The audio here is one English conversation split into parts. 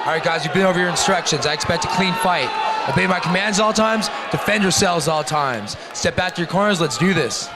All right, guys, you've been over your instructions. I expect a clean fight. Obey my commands at all times. Defend yourselves at all times. Step back to your corners. Let's do this.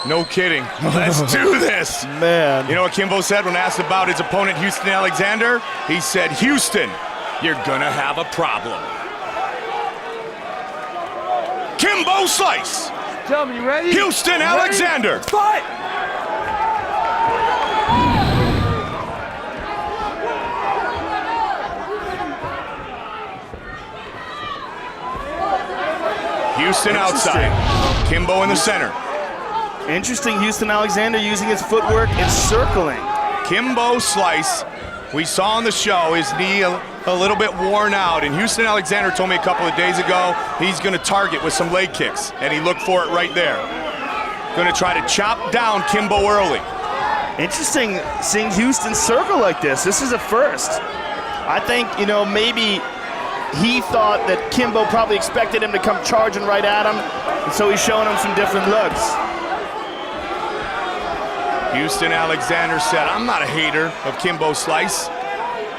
No kidding. Let's do this. Man. You know what Kimbo said when asked about his opponent, Houston Alexander? He said, Houston, you're gonna have a problem. Kimbo Slice. Tell me, you ready? Houston Alexander. Fight! Houston outside. Kimbo in the center. Interesting, Houston Alexander using his footwork and circling. Kimbo Slice, we saw on the show his knee a little bit worn out, and Houston Alexander told me a couple of days ago he's gonna target with some leg kicks, and he looked for it right there. Gonna try to chop down Kimbo early. Interesting seeing Houston circle like this. This is a first. I think, you know, maybe he thought that Kimbo probably expected him to come charging right at him, and so he's showing him some different looks. Houston Alexander said, I'm not a hater of Kimbo Slice.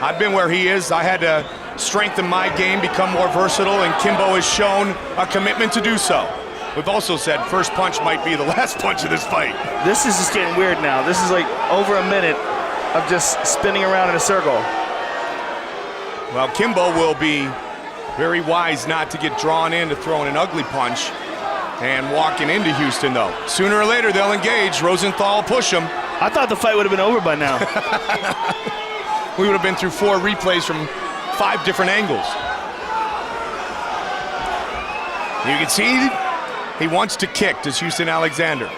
I've been where he is. I had to strengthen my game, become more versatile, and Kimbo has shown a commitment to do so. We've also said first punch might be the last punch of this fight. This is just getting weird now. This is like over a minute of just spinning around in a circle. Well, Kimbo will be very wise not to get drawn into throwing an ugly punch and walking into Houston, though. Sooner or later, they'll engage. Rosenthal will push him. I thought the fight would have been over by now. We would have been through 4 replays from 5 different angles. You can see he wants to kick, does Houston Alexander.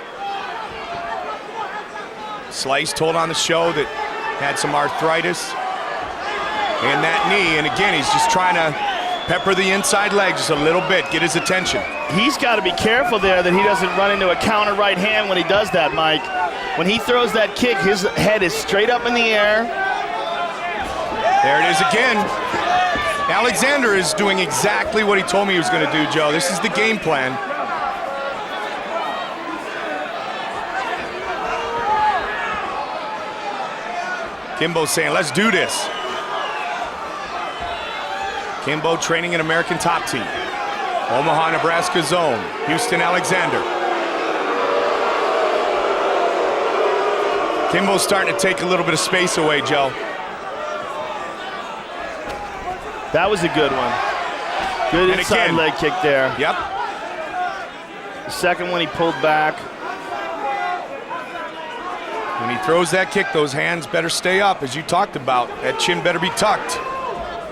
Slice told on the show that had some arthritis in that knee, and again, he's just trying to pepper the inside leg just a little bit, get his attention. He's got to be careful there that he doesn't run into a counter right hand when he does that, Mike. When he throws that kick, his head is straight up in the air. There it is again. Alexander is doing exactly what he told me he was going to do, Joe. This is the game plan. Kimbo's saying, let's do this. Kimbo training in American Top Team. Omaha, Nebraska zone. Houston Alexander. Kimbo's starting to take a little bit of space away, Joe. That was a good one. Good And inside again, leg kick there. Yep. The second one he pulled back. When he throws that kick, those hands better stay up, as you talked about. That chin better be tucked.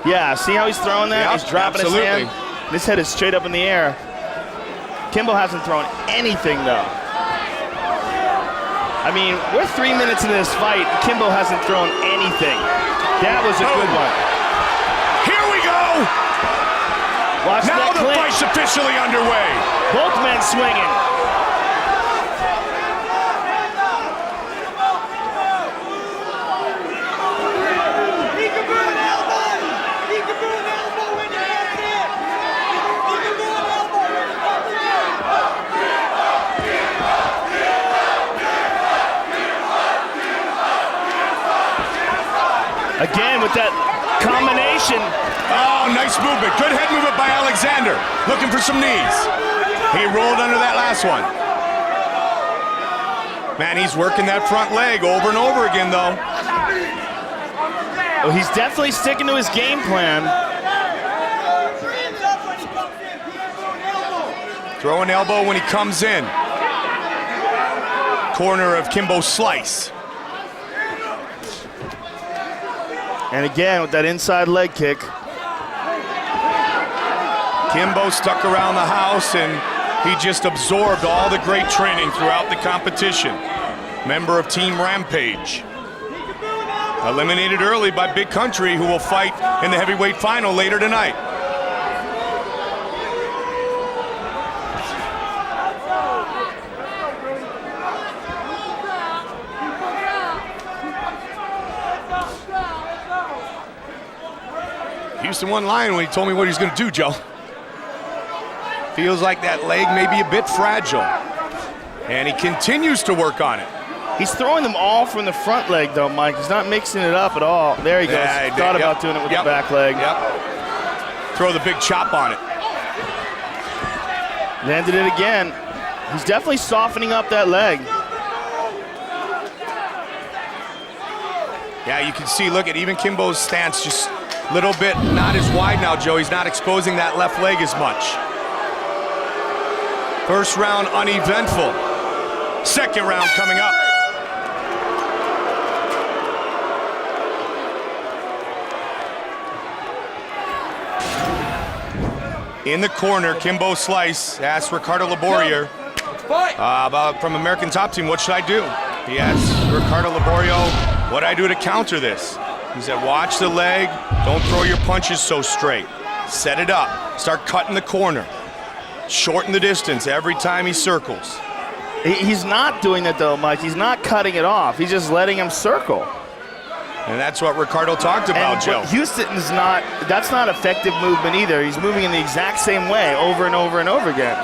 Yeah, see how he's throwing that? Yep, He's dropping absolutely. his hand. His head is straight up in the air. Kimbo hasn't thrown anything, though. I mean, we're 3 minutes into this fight. Kimbo hasn't thrown anything. That was a good one. Here we go! Watch Now that the clinch. fight's officially underway. Both men swinging. Again with that combination. Oh, nice movement. Good head movement by Alexander. Looking for some knees. He rolled under that last one. Man, he's working that front leg over and over again, though. Well, he's definitely sticking to his game plan. Throw an elbow when he comes in. Corner of Kimbo Slice. And again with that inside leg kick. Kimbo stuck around the house and he just absorbed all the great training throughout the competition. Member of Team Rampage. Eliminated early by Big Country, who will fight in the heavyweight final later tonight. Houston won lying when he told me what he's going to do, Joe. Feels like that leg may be a bit fragile. And he continues to work on it. He's throwing them all from the front leg, though, Mike. He's not mixing it up at all. There he goes. Yeah, he thought about doing it with the back leg. Yep. Throw the big chop on it. Landed it again. He's definitely softening up that leg. Yeah, you can see, look at even Kimbo's stance, just a little bit not as wide now, Joe. He's not exposing that left leg as much. First round uneventful. Second round coming up. In the corner, Kimbo Slice asks Ricardo Laboria from American Top Team, what should I do? He asks Ricardo Laboria, what do I do to counter this? He said, watch the leg, don't throw your punches so straight. Set it up, start cutting the corner. Shorten the distance every time he circles. He's not doing that, though, Mike. He's not cutting it off. He's just letting him circle. And that's what Ricardo talked about, Joe. Houston's that's not effective movement either. He's moving in the exact same way over and over and over again.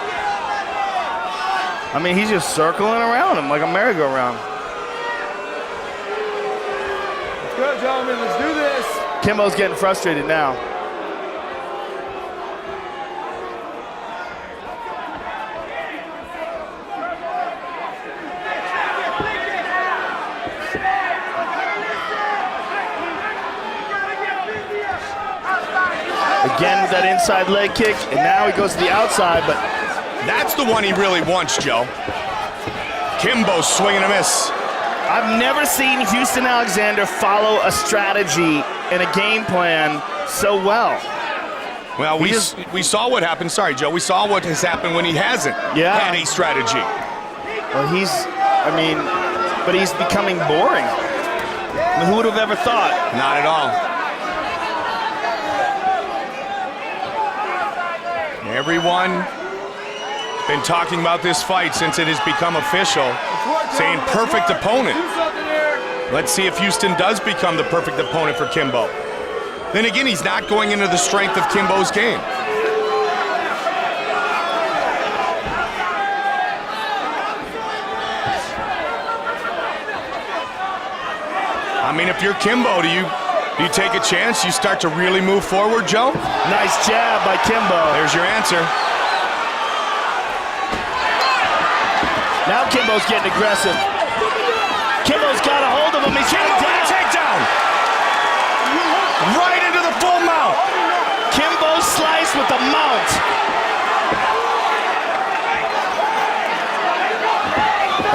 I mean, he's just circling around him like a merry-go-round. Let's go, gentlemen. Let's do this. Kimbo's getting frustrated now. Again with that inside leg kick, and now he goes to the outside, but that's the one he really wants, Joe. Kimbo swinging a miss. I've never seen Houston Alexander follow a strategy and a game plan so well. Well, we saw what happened. Sorry, Joe. We saw what has happened when he hasn't had a strategy. Well, but he's becoming boring. I mean, who would have ever thought? Not at all. Everyone been talking about this fight since it has become official, saying perfect opponent. Let's see if Houston does become the perfect opponent for Kimbo. Then again, he's not going into the strength of Kimbo's game. I mean, if you're Kimbo, do you take a chance? You start to really move forward, Joe? Nice jab by Kimbo. There's your answer. Now Kimbo's getting aggressive. Kimbo's got a hold of him. He's getting down. Takedown. Right into the full mount. Kimbo Slice with the mount.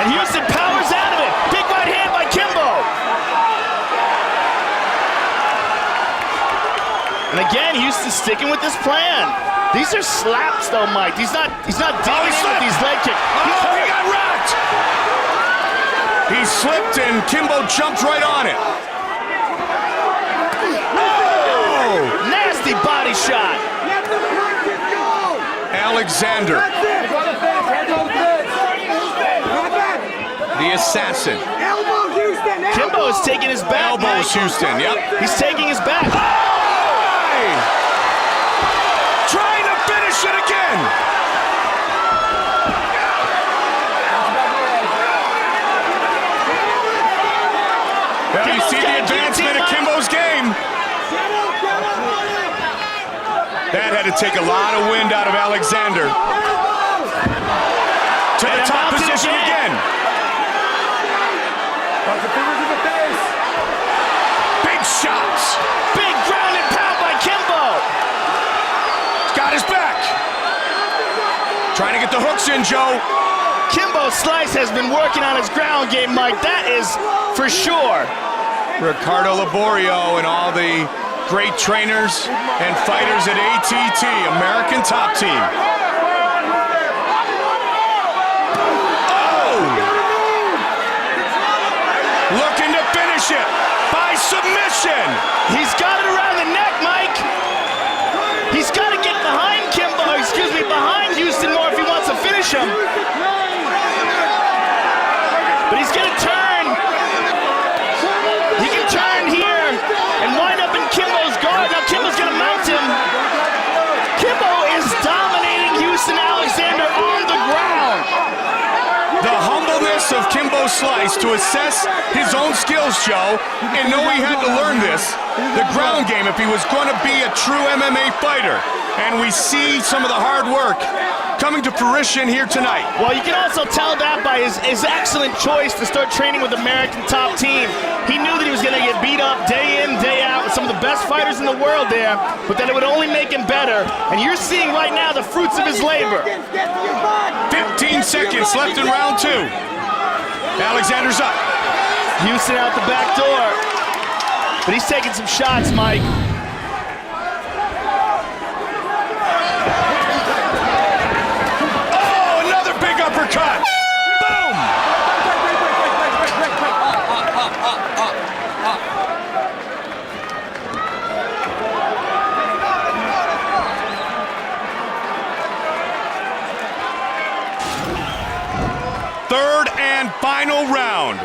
And Houston powers out of it. Big right hand by Kimbo. And again, Houston's sticking with this plan. These are slaps, though, Mike. He's not digging in with these leg kicks. Oh, he got rocked! He slipped and Kimbo jumped right on it. Oh! Nasty body shot. Alexander. The assassin. Kimbo is taking his back. Elbows Houston, yep. He's taking his back. Trying to finish it again. Well, you see the advancement of Kimbo's game. That had to take a lot of wind out of Alexander. To the top position again. Big shots. Big ground and pound by Kimbo. Got his back. Trying to get the hooks in, Joe. Kimbo Slice has been working on his ground game, Mike. That is for sure. Ricardo Laboria and all the great trainers and fighters at ATT, American Top Team. Oh! Looking to finish it by submission. He's got it around the neck, Mike. He's got to get behind behind Houston more if he wants to finish him. But he's going to turn. He can turn here and wind up in Kimbo's guard. Now Kimbo's going to mount him. Kimbo is dominating Houston Alexander on the ground. The humbleness of Kimbo Kimbo Slice to assess his own skills, Joe, and know he had to learn this, the ground game, if he was going to be a true MMA fighter. And we see some of the hard work coming to fruition here tonight. Well, you can also tell that by his excellent choice to start training with American Top Team. He knew that he was going to get beat up day in, day out with some of the best fighters in the world there, but that it would only make him better. And you're seeing right now the fruits of his labor. 15 seconds left in round 2. Alexander's up. Houston out the back door. But he's taking some shots, Mike. Uppercut! Boom! Third and final round.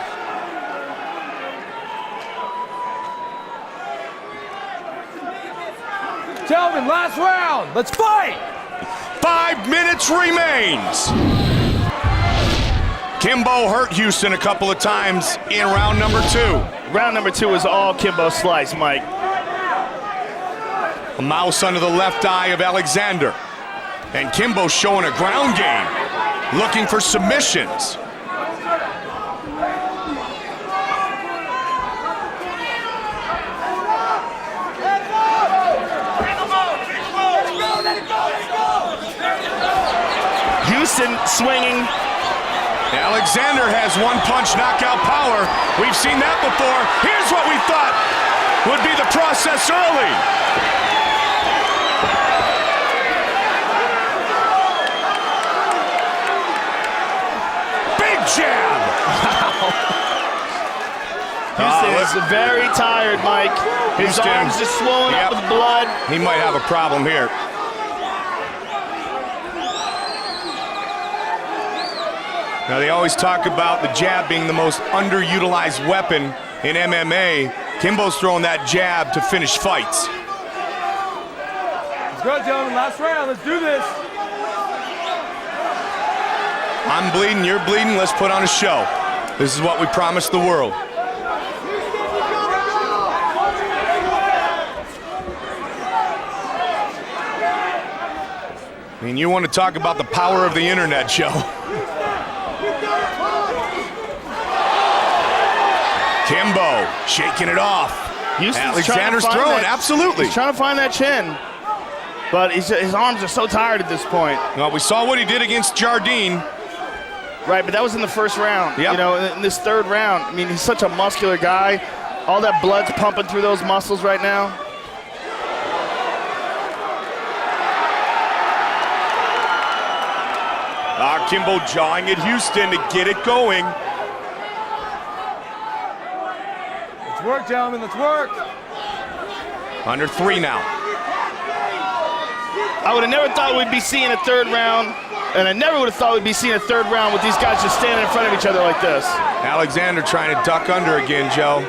Gentlemen, last round. Let's fight! 5 minutes remains. Kimbo hurt Houston a couple of times in round number 2. Round number 2 is all Kimbo Slice, Mike. A mouse under the left eye of Alexander. And Kimbo showing a ground game, looking for submissions. Houston swinging. Alexander has one-punch knockout power. We've seen that before. Here's what we thought would be the process early. Big jab. Houston is very tired, Mike. His arms just swollen up with blood. He might have a problem here. Now, they always talk about the jab being the most underutilized weapon in MMA. Kimbo's throwing that jab to finish fights. Let's go, gentlemen. Last round. Let's do this. I'm bleeding, you're bleeding. Let's put on a show. This is what we promised the world. I mean, you want to talk about the power of the internet, Joe. Kimbo shaking it off. Alexander's throwing, absolutely. He's trying to find that chin, but his arms are so tired at this point. Well, we saw what he did against Jardine. Right, but that was in the first round. Yep. You know, in this third round, I mean, he's such a muscular guy. All that blood's pumping through those muscles right now. Kimbo jawing at Houston to get it going. Let's work, gentlemen. Let's work. Under 3 now. I would have never thought we'd be seeing a third round, and I never would have thought we'd be seeing a third round with these guys just standing in front of each other like this. Alexander trying to duck under again, Joe.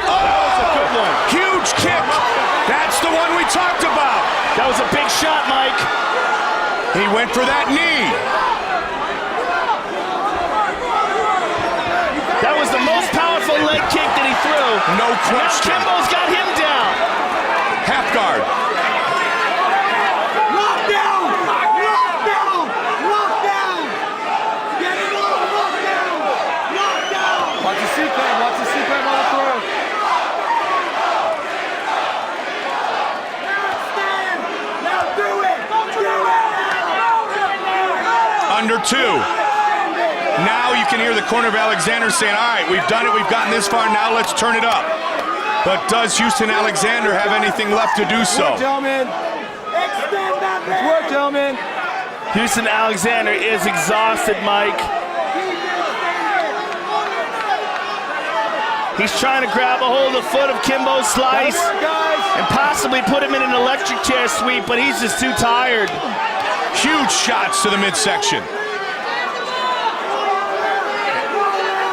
Oh, that was a good one. Huge kick. That's the one we talked about. That was a big shot, Mike. He went for that knee. That was the most powerful leg kick that he threw. No question. Now Kimbo's got him down. Half guard. Lockdown! Lockdown! Lockdown! Get it on! Lockdown! Lockdown! Watch the C-clamp. Watch the C-clamp on the throat. Now stand! Now do it! Do it! Under 2. Now you can hear the corner of Alexander saying, all right, we've done it, we've gotten this far, now let's turn it up. But does Houston Alexander have anything left to do so? Let's work, gentlemen. Extend that Let's work, gentlemen. Houston Alexander is exhausted, Mike. He's trying to grab a hold of the foot of Kimbo Slice and possibly put him in an electric chair sweep, but he's just too tired. Huge shots to the midsection.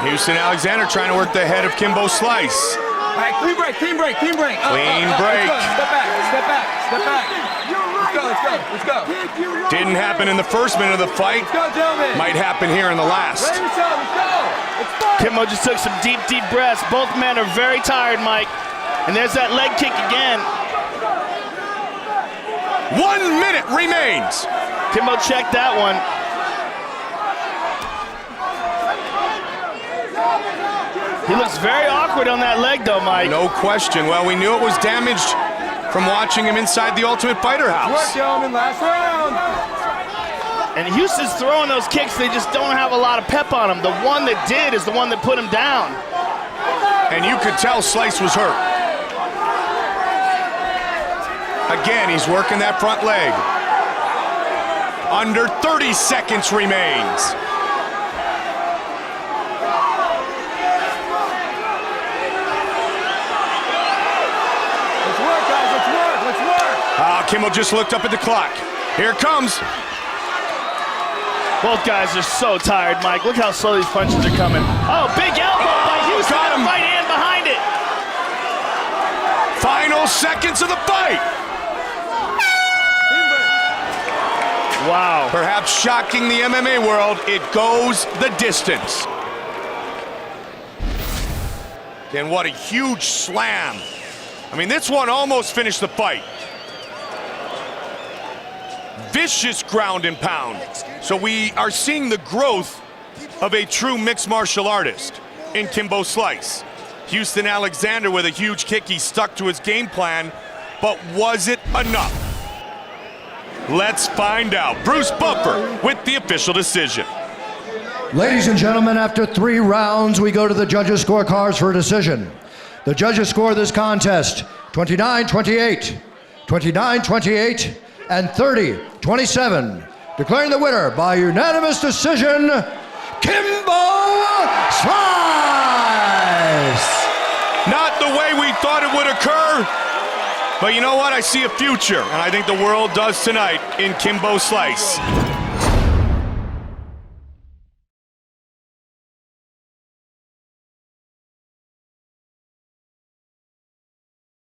Houston Alexander trying to work the head of Kimbo Slice. All right, clean break, clean break, clean break. Clean break. Step back, step back, step back. You're right Let's go. Didn't happen in the first minute of the fight. Let's go, gentlemen. Might happen here in the last. Ready yourself, let's go. Let's fight. Kimbo just took some deep, deep breaths. Both men are very tired, Mike. And there's that leg kick again. 1 minute remains. Kimbo checked that one. He looks very awkward on that leg, though, Mike. No question. Well, we knew it was damaged from watching him inside the Ultimate Fighter Work, house. gentlemen, last round. And Houston's throwing those kicks. They just don't have a lot of pep on them. The one that did is the one that put him down. And you could tell Slice was hurt. Again, he's working that front leg. Under 30 seconds remains. Let's work, guys, let's work, let's work. Kimbo just looked up at the clock. Here it comes. Both guys are so tired, Mike. Look how slow these punches are coming. Oh, big elbow by Houston. got him. Right hand behind it. Final seconds of the fight. Wow. Perhaps shocking the MMA world, it goes the distance. And what a huge slam. I mean, this one almost finished the fight. Vicious ground and pound. So we are seeing the growth of a true mixed martial artist in Kimbo Slice. Houston Alexander with a huge kick. He stuck to his game plan, but was it enough? Let's find out. Bruce Buffer with the official decision. Ladies and gentlemen, after 3 rounds, we go to the judges' scorecards for a decision. The judges score this contest 29-28, 29-28, and 30-27. Declaring the winner by unanimous decision, Kimbo Slice! Not the way we thought it would occur, but you know what? I see a future, and I think the world does tonight in Kimbo Slice.